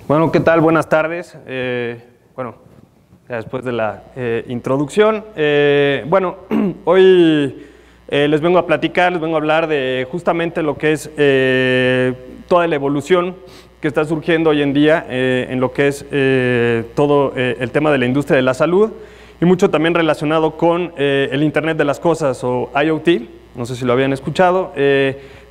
Bueno, ¿qué tal? Buenas tardes. Bueno, ya después de la introducción, hoy les vengo a platicar, les vengo a hablar de justamente lo que es toda la evolución que está surgiendo hoy en día en lo que es todo el tema de la industria de la salud y mucho también relacionado con el Internet de las Cosas o IoT, no sé si lo habían escuchado.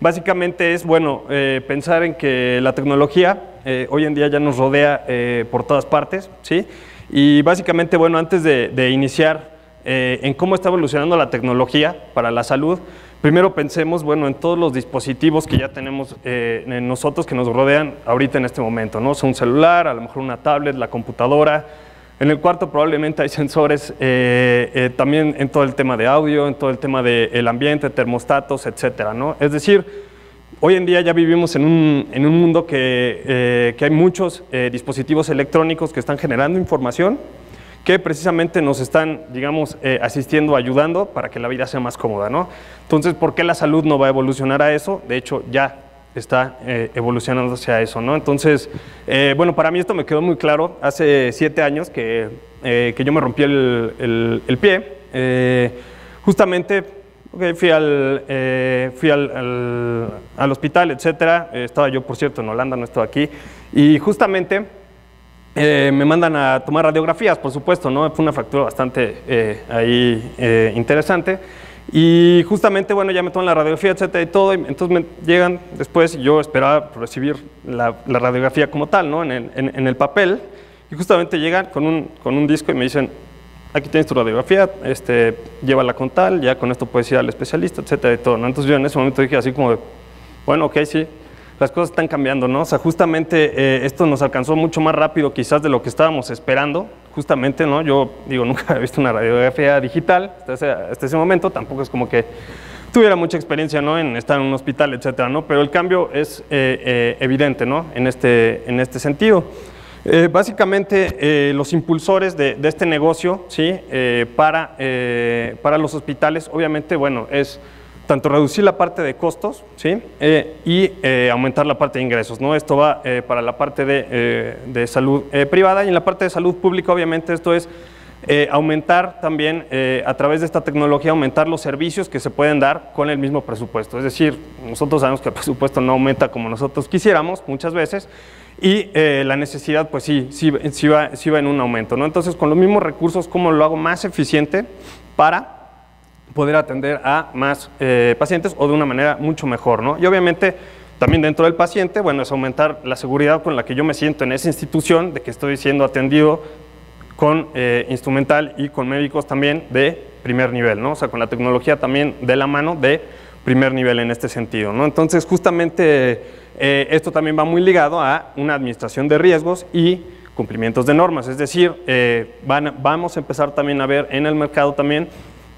Básicamente es, bueno, pensar en que la tecnología hoy en día ya nos rodea por todas partes, ¿sí? Y básicamente, bueno, antes de iniciar en cómo está evolucionando la tecnología para la salud, primero pensemos, bueno, en todos los dispositivos que ya tenemos en nosotros que nos rodean ahorita en este momento, ¿no? O sea, un celular, a lo mejor una tablet, la computadora. En el cuarto probablemente hay sensores también en todo el tema de audio, en todo el tema del ambiente, termostatos, etcétera, ¿no? Es decir, hoy en día ya vivimos en un mundo que hay muchos dispositivos electrónicos que están generando información que precisamente nos están, digamos, asistiendo, ayudando para que la vida sea más cómoda, ¿no? Entonces, ¿por qué la salud no va a evolucionar a eso? De hecho, ya está evolucionando hacia eso, ¿no? Entonces, bueno, para mí esto me quedó muy claro hace 7 años que yo me rompí el pie. Justamente fui al hospital, etcétera. Estaba yo, por cierto, en Holanda, no estaba aquí. Y justamente me mandan a tomar radiografías, por supuesto, ¿no? Fue una fractura bastante interesante. Y justamente, bueno, ya me toman la radiografía, etcétera, y todo, y entonces me llegan después, y yo esperaba recibir la radiografía como tal, ¿no? En el papel, y justamente llegan con un disco y me dicen, aquí tienes tu radiografía, llévala con tal, ya con esto puedes ir al especialista, etcétera, y todo, ¿no? Entonces yo en ese momento dije así como de, bueno, ok, sí, las cosas están cambiando, ¿no? O sea, justamente esto nos alcanzó mucho más rápido quizás de lo que estábamos esperando, justamente, ¿no? Yo digo, nunca había visto una radiografía digital hasta ese momento, tampoco es como que tuviera mucha experiencia, ¿no? En estar en un hospital, etcétera, ¿no? Pero el cambio es evidente, ¿no? En este sentido. Básicamente, los impulsores de este negocio, ¿sí? Para los hospitales, obviamente, bueno, es tanto reducir la parte de costos, ¿sí? Y aumentar la parte de ingresos, ¿no? Esto va para la parte de salud privada, y en la parte de salud pública, obviamente, esto es aumentar también, a través de esta tecnología, aumentar los servicios que se pueden dar con el mismo presupuesto. Es decir, nosotros sabemos que el presupuesto no aumenta como nosotros quisiéramos muchas veces, y la necesidad, pues sí va en un aumento, ¿no? Entonces, con los mismos recursos, ¿cómo lo hago más eficiente para poder atender a más pacientes o de una manera mucho mejor, ¿no? Y obviamente también dentro del paciente, bueno, es aumentar la seguridad con la que yo me siento en esa institución, de que estoy siendo atendido con instrumental y con médicos también de primer nivel, ¿no? O sea, con la tecnología también de la mano de primer nivel en este sentido, ¿no? Entonces, justamente esto también va muy ligado a una administración de riesgos y cumplimientos de normas, es decir, vamos a empezar también a ver en el mercado también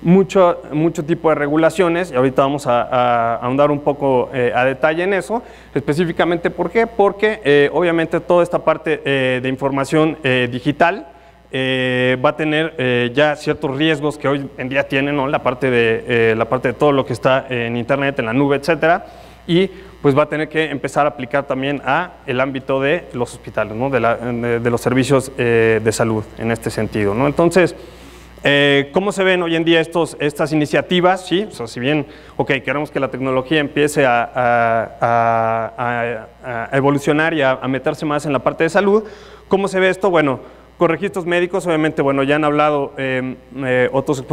mucho tipo de regulaciones, y ahorita vamos a ahondar un poco a detalle en eso, específicamente ¿por qué? Porque obviamente toda esta parte de información digital va a tener ya ciertos riesgos que hoy en día tienen, ¿no? La parte de todo lo que está en internet, en la nube, etcétera, y pues va a tener que empezar a aplicar también a el ámbito de los hospitales, ¿no? de los servicios de salud en este sentido, ¿no? Entonces, ¿cómo se ven hoy en día estas iniciativas? ¿Sí? O sea, si bien, queremos que la tecnología empiece a evolucionar y a meterse más en la parte de salud, ¿cómo se ve esto? Bueno, con registros médicos, obviamente, bueno, ya han hablado otros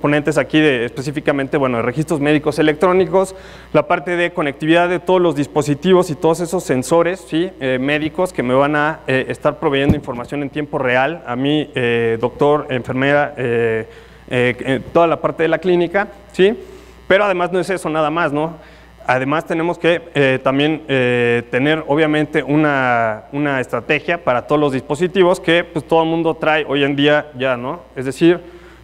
ponentes aquí específicamente, bueno, de registros médicos electrónicos, la parte de conectividad de todos los dispositivos y todos esos sensores, ¿sí? Médicos que me van a estar proveyendo información en tiempo real, a mí, doctor, enfermera, toda la parte de la clínica, ¿sí? Pero además no es eso nada más, ¿no? Además tenemos que también tener obviamente una estrategia para todos los dispositivos que pues todo el mundo trae hoy en día ya, ¿no? Es decir,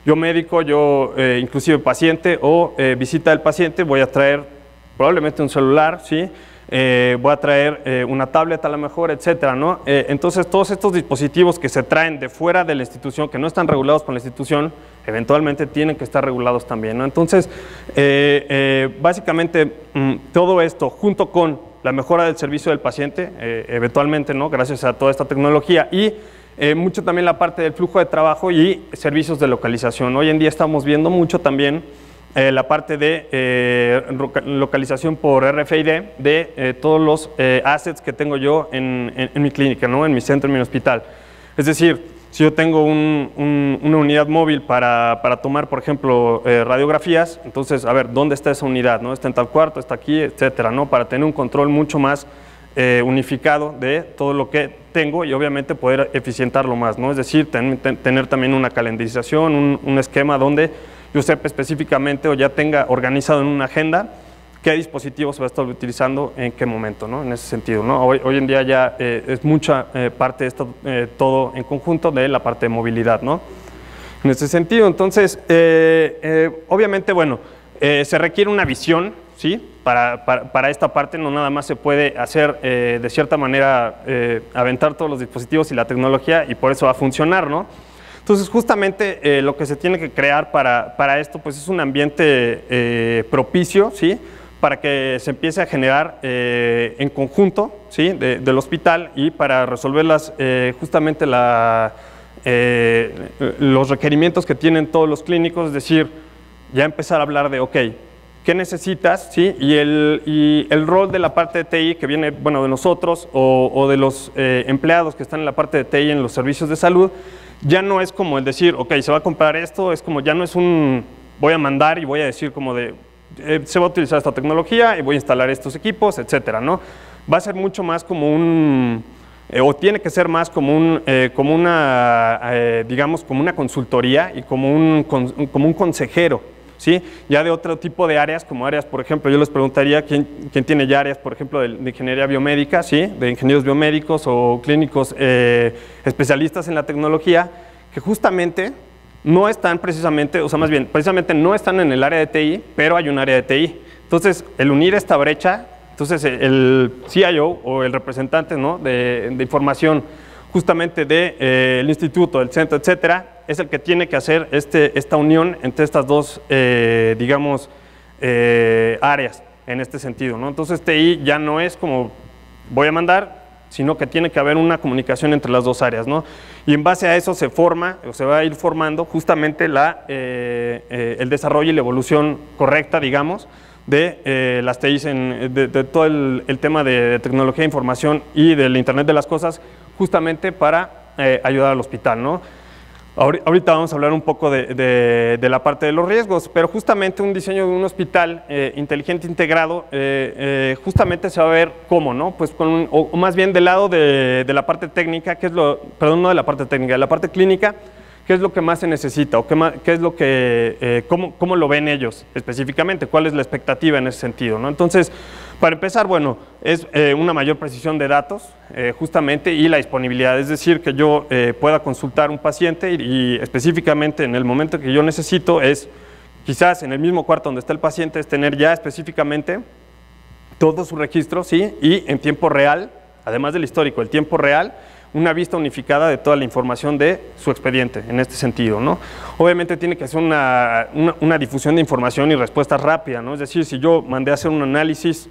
yo médico, yo inclusive paciente o visita del paciente, voy a traer probablemente un celular, ¿sí? Voy a traer una tablet a lo mejor, etcétera, ¿no? Entonces todos estos dispositivos que se traen de fuera de la institución, que no están regulados por la institución, eventualmente tienen que estar regulados también, ¿no? Entonces, básicamente, todo esto, junto con la mejora del servicio del paciente, eventualmente, ¿no? Gracias a toda esta tecnología, y mucho también la parte del flujo de trabajo y servicios de localización. Hoy en día estamos viendo mucho también la parte de localización por RFID de todos los assets que tengo yo en mi clínica, ¿no? En mi centro, en mi hospital. Es decir, si yo tengo una unidad móvil para tomar, por ejemplo, radiografías, entonces, a ver, ¿dónde está esa unidad? ¿No? ¿Está en tal cuarto? ¿Está aquí? Etcétera, ¿no? Para tener un control mucho más unificado de todo lo que tengo y obviamente poder eficientarlo más, ¿no? Es decir, tener también una calendarización, un esquema donde yo sepa específicamente o ya tenga organizado en una agenda qué dispositivo se va a estar utilizando en qué momento, ¿no? En ese sentido, ¿no? Hoy en día ya es mucha parte de esto, todo en conjunto de la parte de movilidad, ¿no? En ese sentido, entonces, obviamente, bueno, se requiere una visión, ¿sí? Para esta parte no nada más se puede hacer de cierta manera aventar todos los dispositivos y la tecnología y por eso va a funcionar, ¿no? Entonces, justamente lo que se tiene que crear para esto, pues es un ambiente propicio, ¿sí? Para que se empiece a generar en conjunto, ¿sí? Del hospital y para resolver justamente los requerimientos que tienen todos los clínicos, es decir, ya empezar a hablar de, ok, ¿qué necesitas? ¿Sí? Y el rol de la parte de TI que viene, bueno, de nosotros o de los empleados que están en la parte de TI en los servicios de salud, ya no es como el decir, ok, se va a comprar esto, es como ya no es voy a mandar y voy a decir como de, se va a utilizar esta tecnología y voy a instalar estos equipos, etcétera, ¿no? Va a ser mucho más como o tiene que ser más como digamos, como una consultoría y como un consejero, ¿sí? Ya de otro tipo de áreas, como áreas, por ejemplo, yo les preguntaría quién tiene ya áreas, por ejemplo, de ingeniería biomédica, ¿sí? De ingenieros biomédicos o clínicos especialistas en la tecnología, que justamente no están precisamente, o sea, más bien, precisamente no están en el área de TI, pero hay un área de TI. Entonces, el unir esta brecha, entonces el CIO o el representante, ¿no? de información justamente del instituto, del centro, etcétera, es el que tiene que hacer esta unión entre estas dos, digamos, áreas en este sentido, ¿no? Entonces, TI ya no es como voy a mandar, sino que tiene que haber una comunicación entre las dos áreas, ¿no? Y en base a eso se forma, o se va a ir formando justamente el desarrollo y la evolución correcta, digamos, de las TIs, de todo el tema de tecnología de información y del Internet de las cosas, justamente para ayudar al hospital, ¿no? Ahorita vamos a hablar un poco de la parte de los riesgos, pero justamente un diseño de un hospital inteligente integrado, justamente se va a ver cómo, ¿no? Pues o más bien del lado de la parte técnica, perdón, no de la parte técnica, de la parte clínica, qué es lo que más se necesita o qué es lo que, cómo lo ven ellos específicamente, cuál es la expectativa en ese sentido, ¿no? Entonces, para empezar, bueno, es una mayor precisión de datos, justamente, y la disponibilidad, es decir, que yo pueda consultar un paciente y específicamente en el momento que yo necesito es, quizás en el mismo cuarto donde está el paciente, es tener ya específicamente todo su registro, ¿sí? Y en tiempo real, además del histórico, el tiempo real, una vista unificada de toda la información de su expediente, en este sentido, ¿no? Obviamente tiene que ser una difusión de información y respuestas rápida, ¿no? Es decir, si yo mandé a hacer un análisis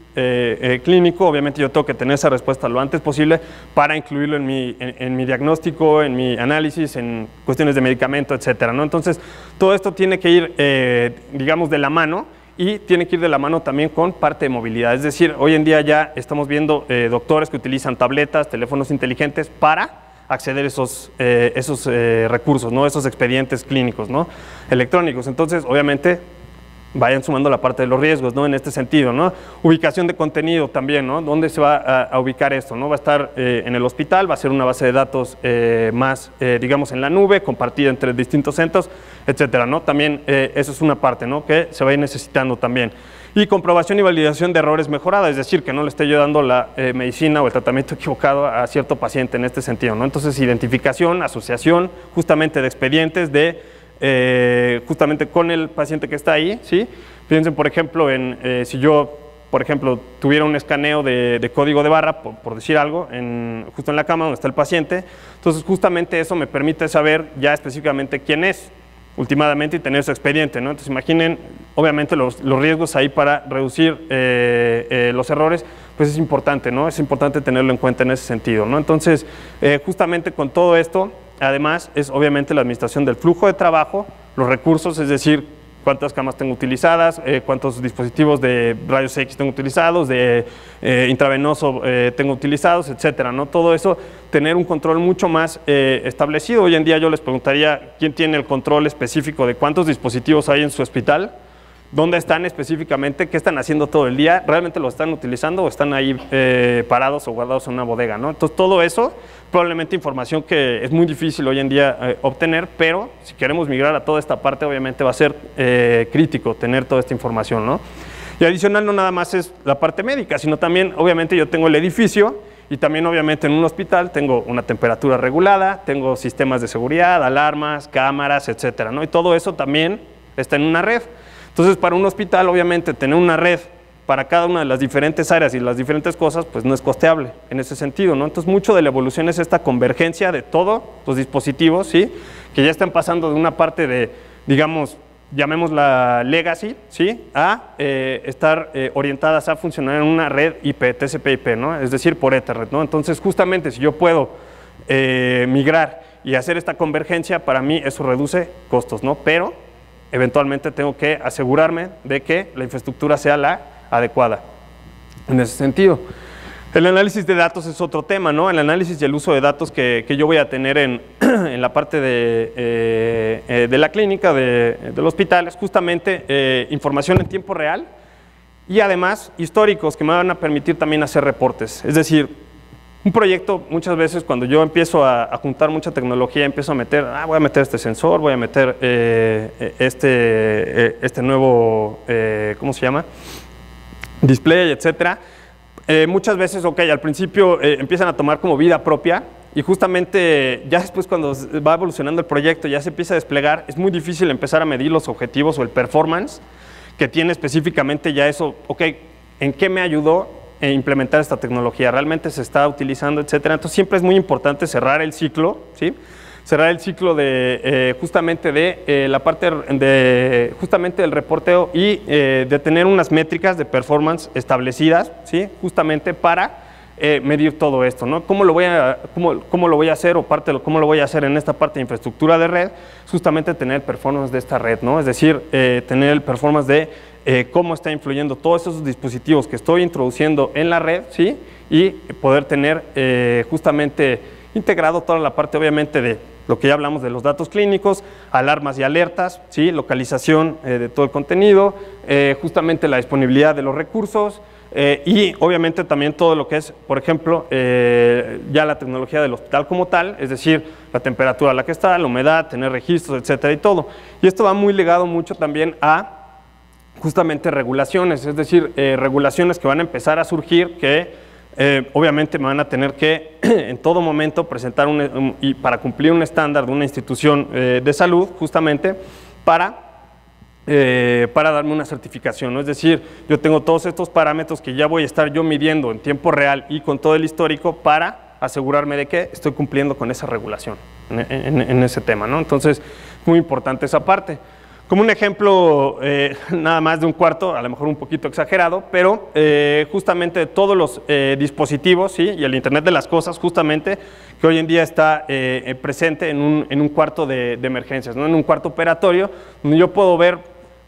clínico, obviamente yo tengo que tener esa respuesta lo antes posible para incluirlo en mi diagnóstico, en mi análisis, en cuestiones de medicamento, etcétera, ¿no? Entonces, todo esto tiene que ir, digamos, de la mano, y tiene que ir de la mano también con parte de movilidad. Es decir, hoy en día ya estamos viendo doctores que utilizan tabletas, teléfonos inteligentes para acceder a esos recursos, ¿no? Esos expedientes clínicos, ¿no? Electrónicos. Entonces, obviamente, vayan sumando la parte de los riesgos, ¿no? En este sentido, ¿no? Ubicación de contenido también, ¿no? ¿Dónde se va a ubicar esto, ¿no? Va a estar en el hospital, va a ser una base de datos más, digamos, en la nube, compartida entre distintos centros, etcétera, ¿no? También eso es una parte, ¿no? Que se va a ir necesitando también. Y comprobación y validación de errores mejorada, es decir, que no le esté yo dando la medicina o el tratamiento equivocado a cierto paciente en este sentido, ¿no? Entonces, identificación, asociación, justamente de expedientes justamente con el paciente que está ahí, ¿sí? Piensen, por ejemplo, si yo, por ejemplo, tuviera un escaneo de código de barra, por decir algo, justo en la cama donde está el paciente, entonces justamente eso me permite saber ya específicamente quién es, últimamente y tener su expediente, ¿no? Entonces imaginen, obviamente los riesgos ahí para reducir los errores, pues es importante, ¿no? Es importante tenerlo en cuenta en ese sentido, ¿no? Entonces, justamente con todo esto, además, es obviamente la administración del flujo de trabajo, los recursos, es decir, cuántas camas tengo utilizadas, cuántos dispositivos de rayos X tengo utilizados, de intravenoso tengo utilizados, etcétera, ¿no? Todo eso, tener un control mucho más establecido. Hoy en día yo les preguntaría quién tiene el control específico de cuántos dispositivos hay en su hospital, dónde están específicamente, qué están haciendo todo el día, realmente lo están utilizando o están ahí parados o guardados en una bodega, ¿no? Entonces todo eso, probablemente información que es muy difícil hoy en día obtener, pero si queremos migrar a toda esta parte, obviamente va a ser crítico tener toda esta información, ¿no? Y adicional no nada más es la parte médica, sino también obviamente yo tengo el edificio y también obviamente en un hospital tengo una temperatura regulada, tengo sistemas de seguridad, alarmas, cámaras, etcétera, ¿no? Y todo eso también está en una red. Entonces, para un hospital, obviamente, tener una red para cada una de las diferentes áreas y las diferentes cosas, pues no es costeable en ese sentido, ¿no? Entonces, mucho de la evolución es esta convergencia de todos los dispositivos, ¿sí? Que ya están pasando de una parte de, digamos, llamémosla legacy, ¿sí? A estar orientadas a funcionar en una red IP, TCP/IP, ¿no? Es decir, por Ethernet, ¿no? Entonces, justamente, si yo puedo migrar y hacer esta convergencia, para mí eso reduce costos, ¿no? Pero eventualmente tengo que asegurarme de que la infraestructura sea la adecuada. En ese sentido, el análisis de datos es otro tema, ¿no? El análisis y el uso de datos que yo voy a tener en la parte de la clínica, del hospital, es justamente información en tiempo real y además históricos que me van a permitir también hacer reportes. Es decir, un proyecto, muchas veces cuando yo empiezo a juntar mucha tecnología, empiezo a meter, voy a meter este sensor, voy a meter este nuevo, ¿cómo se llama? Display, etcétera. Muchas veces, ok, al principio empiezan a tomar como vida propia y justamente ya después cuando va evolucionando el proyecto, ya se empieza a desplegar, es muy difícil empezar a medir los objetivos o el performance que tiene específicamente ya eso, ok, ¿en qué me ayudó implementar esta tecnología? ¿Realmente se está utilizando, etcétera? Entonces siempre es muy importante cerrar el ciclo, ¿sí? Cerrar el ciclo de justamente de la parte de justamente del reporteo y de tener unas métricas de performance establecidas, ¿sí? Justamente para medir todo esto, ¿no? ¿Cómo lo voy a hacer o cómo lo voy a hacer en esta parte de infraestructura de red? Justamente tener el performance de esta red, ¿no? Es decir, tener el performance de cómo está influyendo todos esos dispositivos que estoy introduciendo en la red, ¿sí? Y poder tener justamente integrado toda la parte, obviamente, de lo que ya hablamos de los datos clínicos, alarmas y alertas, ¿sí? Localización de todo el contenido, justamente la disponibilidad de los recursos y obviamente también todo lo que es, por ejemplo, ya la tecnología del hospital como tal, es decir, la temperatura a la que está, la humedad, tener registros, etcétera y todo. Y esto va muy ligado mucho también a justamente regulaciones, es decir, regulaciones que van a empezar a surgir que obviamente me van a tener que en todo momento presentar y para cumplir un estándar de una institución de salud justamente para darme una certificación, ¿no? Es decir, yo tengo todos estos parámetros que ya voy a estar yo midiendo en tiempo real y con todo el histórico para asegurarme de que estoy cumpliendo con esa regulación en ese tema, ¿no? Entonces, muy importante esa parte. Como un ejemplo nada más de un cuarto, a lo mejor un poquito exagerado, pero justamente todos los dispositivos, ¿sí? Y el Internet de las cosas, justamente, que hoy en día está presente en un cuarto de emergencias, ¿no? En un cuarto operatorio, donde yo puedo ver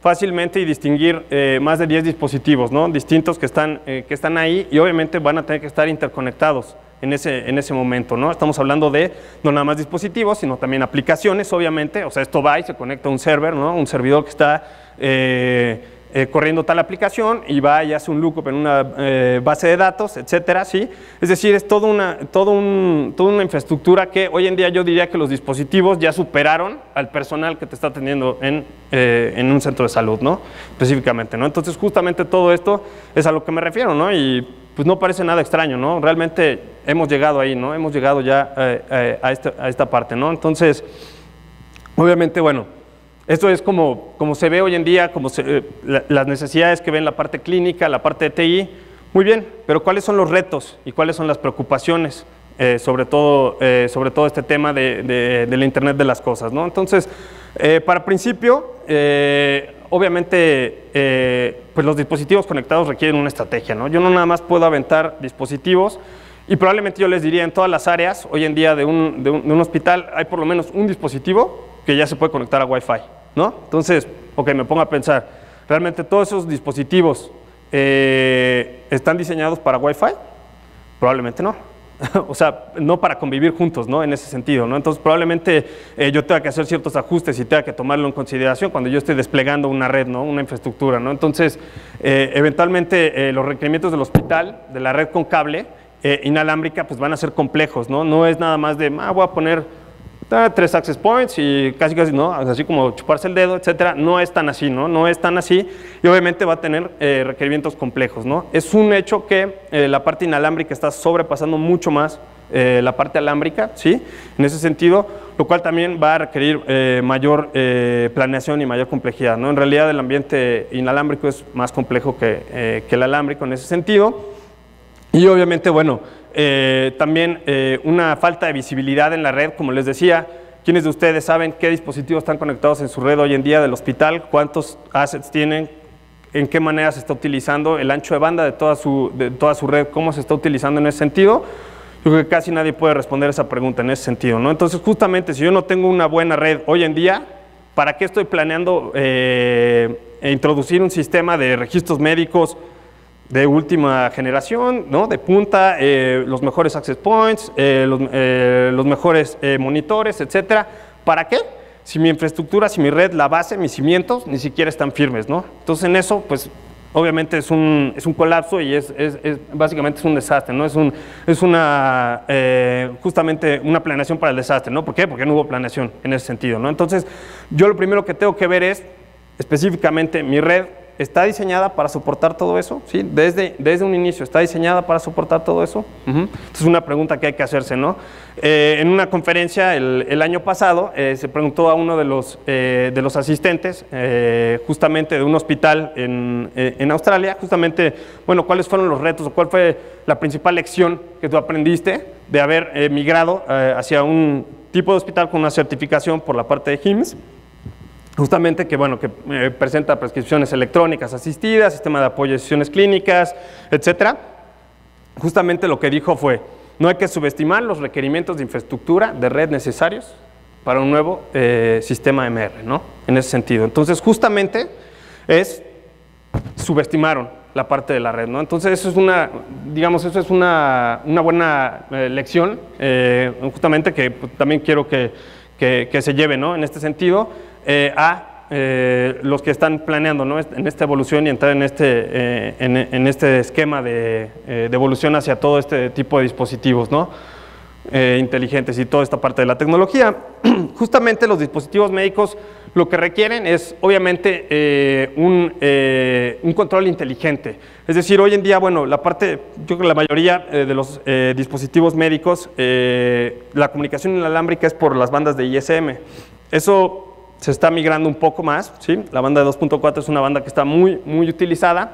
fácilmente y distinguir más de 10 dispositivos, ¿no? Distintos que están ahí y obviamente van a tener que estar interconectados en ese momento, ¿no? Estamos hablando de no nada más dispositivos, sino también aplicaciones, obviamente. O sea, esto va y se conecta a un server, ¿no? Un servidor que está corriendo tal aplicación y va y hace un lookup en una base de datos, etcétera, ¿sí? Es decir, es toda una infraestructura que hoy en día yo diría que los dispositivos ya superaron al personal que te está atendiendo en un centro de salud, ¿no? Específicamente, ¿no? Entonces, justamente todo esto es a lo que me refiero, ¿no? Y pues no parece nada extraño, ¿no? Realmente hemos llegado ahí, ¿no? Hemos llegado ya a esta parte, ¿no? Entonces, obviamente, bueno, esto es como se ve hoy en día, las necesidades que ven la parte clínica, la parte de TI, muy bien, pero ¿cuáles son los retos y cuáles son las preocupaciones sobre todo este tema de la Internet de las cosas, ¿no? Entonces, Para principio, obviamente, pues los dispositivos conectados requieren una estrategia, ¿no? Yo no nada más puedo aventar dispositivos y probablemente yo les diría en todas las áreas, hoy en día de un hospital hay por lo menos un dispositivo que ya se puede conectar a Wi-Fi, ¿no? Entonces, ok, me pongo a pensar, ¿realmente todos esos dispositivos están diseñados para Wi-Fi? Probablemente no. O sea, no para convivir juntos, ¿no? En ese sentido, ¿no? Entonces, probablemente yo tenga que hacer ciertos ajustes y tenga que tomarlo en consideración cuando yo estoy desplegando una red, ¿no? Una infraestructura, ¿no? Entonces, eventualmente, los requerimientos del hospital, de la red con cable inalámbrica, pues van a ser complejos, ¿no? No es nada más de, voy a poner 3 access points y casi, ¿no? Así como chuparse el dedo, etcétera. No es tan así, ¿no? No es tan así y obviamente va a tener requerimientos complejos, ¿no? Es un hecho que la parte inalámbrica está sobrepasando mucho más la parte alámbrica, ¿sí? En ese sentido, lo cual también va a requerir mayor planeación y mayor complejidad, ¿no? En realidad el ambiente inalámbrico es más complejo que el alámbrico en ese sentido. Y obviamente, bueno, también una falta de visibilidad en la red, como les decía. ¿Quiénes de ustedes saben qué dispositivos están conectados en su red hoy en día del hospital? ¿Cuántos assets tienen? ¿En qué manera se está utilizando? ¿El ancho de banda de toda su red? ¿Cómo se está utilizando en ese sentido? Yo creo que casi nadie puede responder esa pregunta en ese sentido, ¿no? Entonces, justamente, si yo no tengo una buena red hoy en día, ¿para qué estoy planeando introducir un sistema de registros médicos de última generación, ¿no? De punta, los mejores access points, los mejores monitores, etcétera? ¿Para qué? Si mi infraestructura, si mi red, la base, mis cimientos, ni siquiera están firmes, ¿no? Entonces, en eso, pues, obviamente es un colapso y básicamente es un desastre, ¿no? Es justamente una planeación para el desastre, ¿no? ¿Por qué? Porque no hubo planeación en ese sentido, ¿no? Entonces, yo lo primero que tengo que ver es, específicamente, mi red ¿está diseñada para soportar todo eso? ¿Sí? Desde un inicio, ¿está diseñada para soportar todo eso? Entonces, es una pregunta que hay que hacerse, ¿no? En una conferencia el año pasado se preguntó a uno de los asistentes, justamente de un hospital en Australia, justamente, bueno, ¿cuáles fueron los retos o cuál fue la principal lección que tú aprendiste de haber migrado hacia un tipo de hospital con una certificación por la parte de HIMSS? Justamente que, bueno, que presenta prescripciones electrónicas asistidas, sistema de apoyo de decisiones clínicas, etcétera. Justamente lo que dijo fue, no hay que subestimar los requerimientos de infraestructura de red necesarios para un nuevo sistema MR, ¿no? En ese sentido. Entonces, justamente subestimaron la parte de la red, ¿no? Entonces, eso es una buena lección, justamente que también quiero que se lleve, ¿no? En este sentido, los que están planeando, ¿no? En esta evolución y entrar en este esquema de evolución hacia todo este tipo de dispositivos, ¿no? Inteligentes y toda esta parte de la tecnología. Justamente los dispositivos médicos lo que requieren es obviamente un control inteligente. Es decir, hoy en día, bueno, yo creo que la mayoría de los dispositivos médicos, la comunicación inalámbrica es por las bandas de ISM. Eso se está migrando un poco más, ¿sí? La banda de 2.4 es una banda que está muy, muy utilizada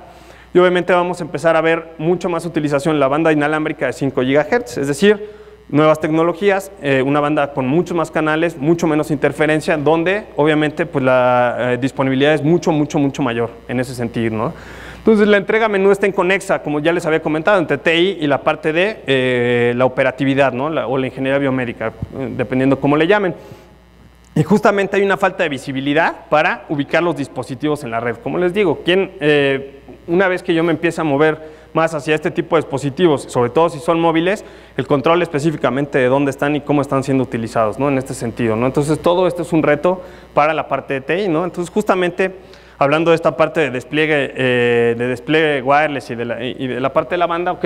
y obviamente vamos a empezar a ver mucho más utilización en la banda inalámbrica de 5 GHz, es decir, nuevas tecnologías, una banda con muchos más canales, mucho menos interferencia, donde obviamente pues, la disponibilidad es mucho mayor en ese sentido, ¿no? Entonces la entrega menú está inconexa, como ya les había comentado, entre TI y la parte de la operatividad, ¿no? O la ingeniería biomédica, dependiendo cómo le llamen. Y justamente hay una falta de visibilidad para ubicar los dispositivos en la red. Como les digo, una vez que yo me empiece a mover más hacia este tipo de dispositivos, sobre todo si son móviles, el control específicamente de dónde están y cómo están siendo utilizados, ¿no? En este sentido, ¿no? Entonces, todo esto es un reto para la parte de TI, ¿no? Entonces, justamente, hablando de esta parte de despliegue wireless y de la parte de la banda, ok,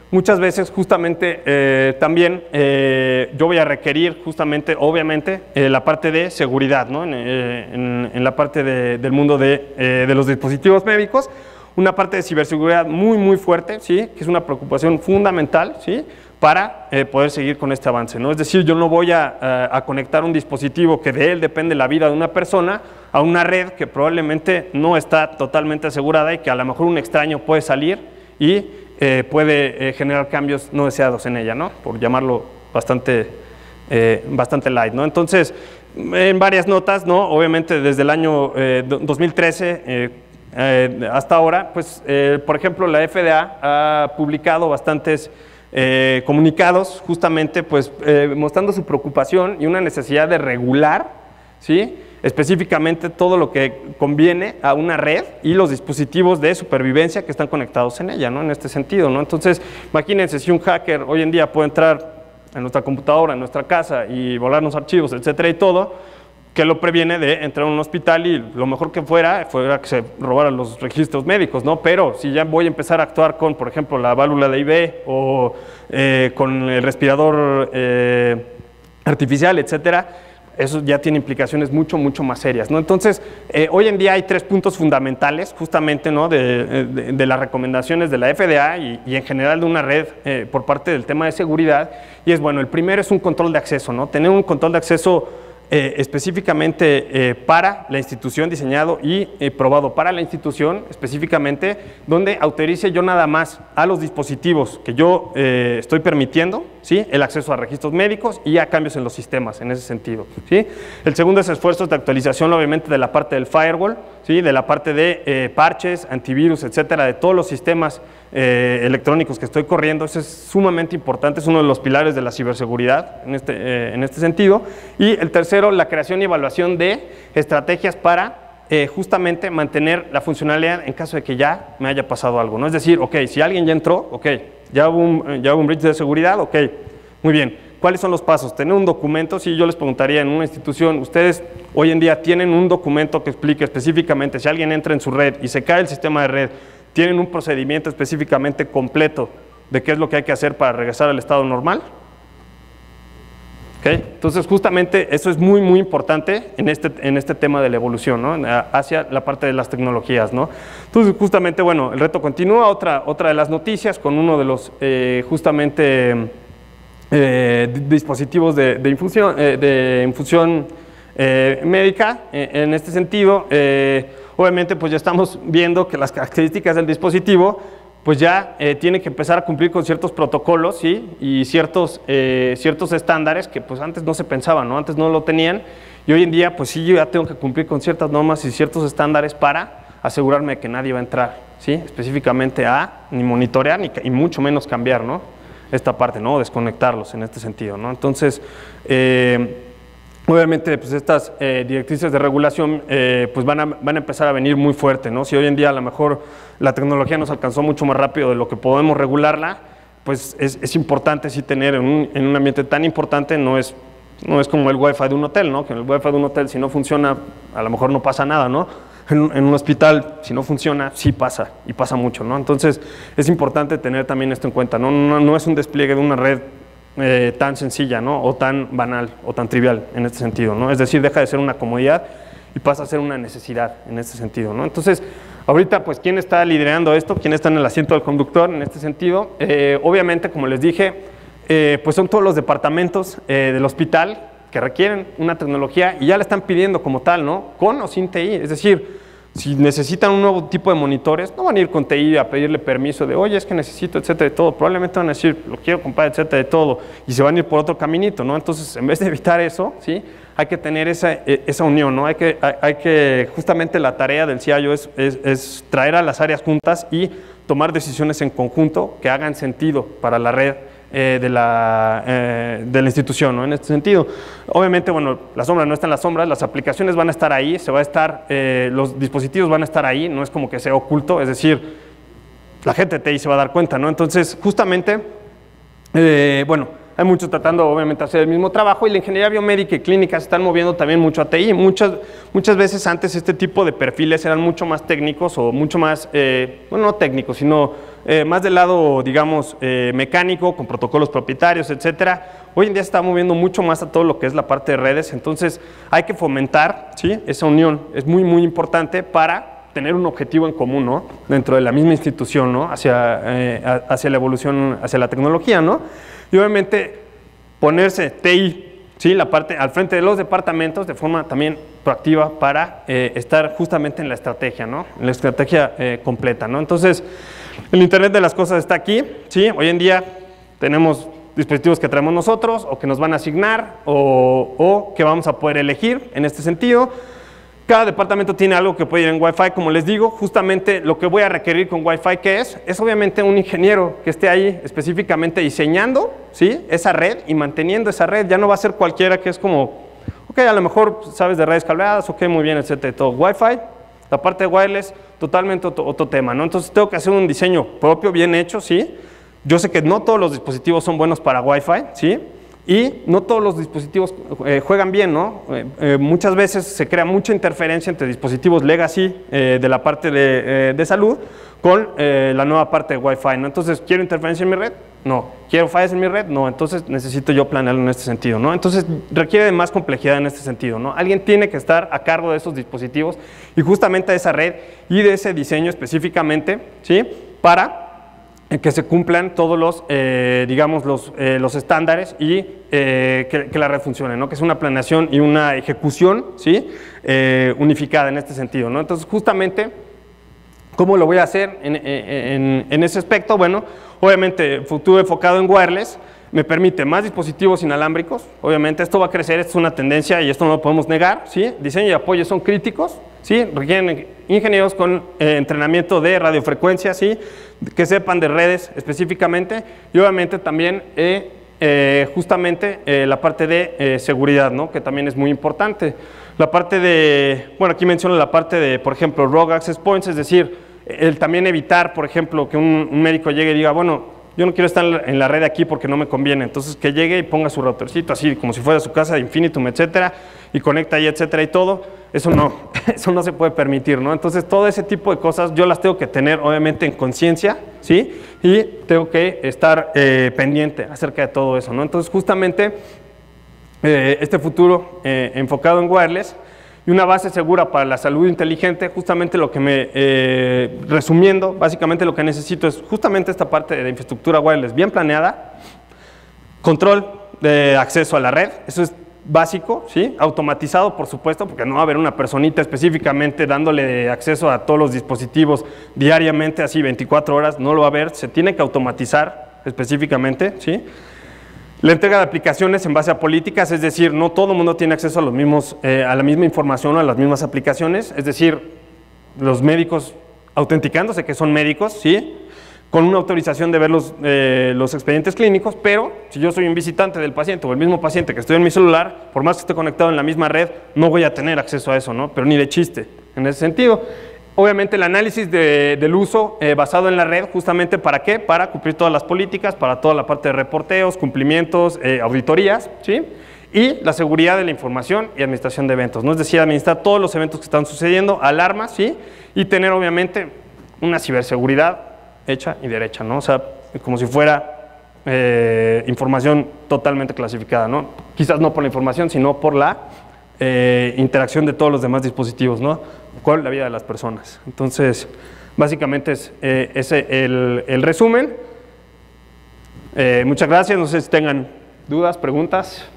muchas veces justamente también yo voy a requerir justamente, obviamente, la parte de seguridad, ¿no? En la parte del mundo de los dispositivos médicos, una parte de ciberseguridad muy fuerte, ¿sí? Que es una preocupación fundamental, ¿sí? Para poder seguir con este avance, ¿no? Es decir, yo no voy a conectar un dispositivo que de él depende la vida de una persona a una red que probablemente no está totalmente asegurada y que a lo mejor un extraño puede salir y puede generar cambios no deseados en ella, ¿no? Por llamarlo bastante light, ¿no? Entonces, en varias notas, ¿no? Obviamente desde el año 2013 hasta ahora, pues, por ejemplo, la FDA ha publicado bastantes comunicados justamente pues, mostrando su preocupación y una necesidad de regular, ¿sí?, específicamente todo lo que conviene a una red y los dispositivos de supervivencia que están conectados en ella, ¿no?, en este sentido, ¿no? Entonces, imagínense si un hacker hoy en día puede entrar en nuestra computadora, en nuestra casa y volarnos archivos, etcétera y todo, que lo previene de entrar a un hospital y lo mejor que fuera que se robaran los registros médicos, ¿no? Pero si ya voy a empezar a actuar con, por ejemplo, la válvula de IV o con el respirador artificial, etcétera, eso ya tiene implicaciones mucho más serias, ¿no? Entonces, hoy en día hay 3 puntos fundamentales justamente, ¿no?, de las recomendaciones de la FDA y en general de una red por parte del tema de seguridad, y es, bueno, el primero es un control de acceso, ¿no? Tener un control de acceso específicamente para la institución, diseñado y probado para la institución específicamente, donde autorice yo nada más a los dispositivos que yo estoy permitiendo, ¿sí?, el acceso a registros médicos y a cambios en los sistemas en ese sentido, ¿sí? El segundo es esfuerzos de actualización, obviamente, de la parte del firewall, ¿sí?, de la parte de parches, antivirus, etcétera, de todos los sistemas electrónicos que estoy corriendo. Eso es sumamente importante, es uno de los pilares de la ciberseguridad en este sentido. Y el tercero, la creación y evaluación de estrategias para justamente mantener la funcionalidad en caso de que ya me haya pasado algo, ¿no? Es decir, ok, si alguien ya entró, ok, ya hubo un breach de seguridad, ok, muy bien. ¿Cuáles son los pasos? Tener un documento. Si yo les preguntaría en una institución, ustedes hoy en día tienen un documento que explique específicamente si alguien entra en su red y se cae el sistema de red, ¿tienen un procedimiento específicamente completo de qué es lo que hay que hacer para regresar al estado normal? ¿Okay? Entonces, justamente eso es muy importante en este tema de la evolución, ¿no?, hacia la parte de las tecnologías, ¿no? Entonces, justamente, bueno, el reto continúa. Otra de las noticias con uno de los justamente dispositivos de infusión médica en este sentido. Obviamente, pues ya estamos viendo que las características del dispositivo pues ya tiene que empezar a cumplir con ciertos protocolos, ¿sí?, y ciertos estándares que pues antes no se pensaban, ¿no?, antes no lo tenían, y hoy en día pues sí, yo ya tengo que cumplir con ciertas normas y ciertos estándares para asegurarme de que nadie va a entrar, ¿sí?, específicamente ni monitorear y mucho menos cambiar, ¿no?, esta parte, ¿no?, desconectarlos en este sentido, ¿no? Entonces, obviamente, pues estas directrices de regulación pues van a empezar a venir muy fuerte, ¿no? Si hoy en día a lo mejor la tecnología nos alcanzó mucho más rápido de lo que podemos regularla, pues es importante sí tener en un ambiente tan importante. No es como el Wi-Fi de un hotel, ¿no?, que en el Wi-Fi de un hotel, si no funciona, a lo mejor no pasa nada, ¿no? En un hospital, si no funciona, sí pasa, y pasa mucho, ¿no? Entonces, es importante tener también esto en cuenta, ¿no? No es un despliegue de una red tan sencilla, ¿no?, o tan banal o tan trivial en este sentido, ¿no? Es decir, deja de ser una comodidad y pasa a ser una necesidad en este sentido, ¿no? Entonces, ahorita, pues, ¿quién está liderando esto? ¿Quién está en el asiento del conductor en este sentido? Obviamente, como les dije, pues son todos los departamentos del hospital que requieren una tecnología y ya la están pidiendo como tal, ¿no?, con o sin TI. Es decir, si necesitan un nuevo tipo de monitores, no van a ir con TI a pedirle permiso de, oye, es que necesito, etcétera, de todo. Probablemente van a decir, lo quiero comprar, etcétera, de todo, y se van a ir por otro caminito, ¿no? Entonces, en vez de evitar eso, ¿sí?, hay que tener esa unión, ¿no? Hay que justamente la tarea del CIO es traer a las áreas juntas y tomar decisiones en conjunto que hagan sentido para la red de la institución, ¿no?, en este sentido. Obviamente, bueno, la sombra no está en las sombras, las aplicaciones van a estar ahí, los dispositivos van a estar ahí, no es como que sea oculto, es decir, la gente de TI se va a dar cuenta, ¿no? Entonces, justamente, bueno, hay muchos tratando, obviamente, de hacer el mismo trabajo, y la ingeniería biomédica y clínica se están moviendo también mucho a TI. Muchas veces antes este tipo de perfiles eran mucho más técnicos o mucho más, bueno, no técnicos, sino más del lado, digamos, mecánico, con protocolos propietarios, etcétera. Hoy en día se está moviendo mucho más a todo lo que es la parte de redes, entonces hay que fomentar, ¿sí?, esa unión. Es muy importante para tener un objetivo en común, ¿no?, dentro de la misma institución, ¿no?, hacia la evolución, hacia la tecnología, ¿no? Y obviamente ponerse TI, ¿sí?, la parte al frente de los departamentos de forma también proactiva para estar justamente en la estrategia, ¿no?, en la estrategia completa, ¿no? Entonces, el Internet de las cosas está aquí, ¿sí? Hoy en día tenemos dispositivos que traemos nosotros o que nos van a asignar o que vamos a poder elegir en este sentido. Cada departamento tiene algo que puede ir en Wi-Fi, como les digo, justamente lo que voy a requerir con Wi-Fi, ¿qué es? Es obviamente un ingeniero que esté ahí específicamente diseñando, ¿sí?, esa red y manteniendo esa red. Ya no va a ser cualquiera que es como, ok, a lo mejor sabes de redes cableadas, ok, muy bien, etcétera, todo. Wi-Fi, la parte de wireless, totalmente otro tema, ¿no? Entonces tengo que hacer un diseño propio, bien hecho, ¿sí? Yo sé que no todos los dispositivos son buenos para Wi-Fi, ¿sí? Y no todos los dispositivos juegan bien, ¿no? Muchas veces se crea mucha interferencia entre dispositivos legacy de la parte de salud con la nueva parte de Wi-Fi, ¿no? Entonces, ¿quiero interferencia en mi red? No. ¿Quiero fallas en mi red? No. Entonces, necesito yo planearlo en este sentido, ¿no? Entonces, requiere de más complejidad en este sentido, ¿no? Alguien tiene que estar a cargo de esos dispositivos y justamente de esa red y de ese diseño específicamente, ¿sí?, para que se cumplan todos los, digamos, los estándares y que la red funcione, ¿no? Que es una planeación y una ejecución, ¿sí?, unificada en este sentido, ¿no? Entonces, justamente, ¿cómo lo voy a hacer en ese aspecto? Bueno, obviamente, futuro enfocado en wireless me permite más dispositivos inalámbricos. Obviamente, esto va a crecer, esto es una tendencia y esto no lo podemos negar, ¿sí? Diseño y apoyo son críticos, ¿sí? Requieren ingenieros con entrenamiento de radiofrecuencia, ¿sí?, que sepan de redes específicamente y obviamente también justamente la parte de seguridad, ¿no?, que también es muy importante. La parte de, bueno, aquí menciono la parte de, por ejemplo, rogue access points, es decir, el también evitar, por ejemplo, que un médico llegue y diga, bueno, yo no quiero estar en la red aquí porque no me conviene, entonces que llegue y ponga su routercito así como si fuera su casa de Infinitum, etcétera, y conecta ahí, etcétera, y todo. Eso no se puede permitir, ¿no? Entonces, todo ese tipo de cosas yo las tengo que tener, obviamente, en conciencia, ¿sí? Y tengo que estar pendiente acerca de todo eso, ¿no? Entonces, justamente, este futuro enfocado en wireless y una base segura para la salud inteligente, justamente lo que resumiendo, básicamente lo que necesito es justamente esta parte de infraestructura wireless bien planeada, control de acceso a la red, eso es básico, ¿sí?, automatizado, por supuesto, porque no va a haber una personita específicamente dándole acceso a todos los dispositivos diariamente, así 24 horas, no lo va a haber, se tiene que automatizar específicamente, ¿sí? La entrega de aplicaciones en base a políticas, es decir, no todo el mundo tiene acceso a los mismos, a la misma información o a las mismas aplicaciones, es decir, los médicos autenticándose que son médicos, ¿sí?, con una autorización de ver los expedientes clínicos, pero si yo soy un visitante del paciente o el mismo paciente que estoy en mi celular, por más que esté conectado en la misma red, no voy a tener acceso a eso, ¿no? Pero ni de chiste, en ese sentido. Obviamente el análisis del uso basado en la red, justamente ¿para qué? Para cumplir todas las políticas, para toda la parte de reporteos, cumplimientos, auditorías, ¿sí? Y la seguridad de la información y administración de eventos, ¿no? Es decir, administrar todos los eventos que están sucediendo, alarmas, ¿sí? Y tener obviamente una ciberseguridad hecha y derecha, ¿no? O sea, como si fuera información totalmente clasificada, ¿no? Quizás no por la información, sino por la interacción de todos los demás dispositivos, ¿no? Con la vida de las personas. Entonces, básicamente es ese el resumen. Muchas gracias, no sé si tengan dudas, preguntas.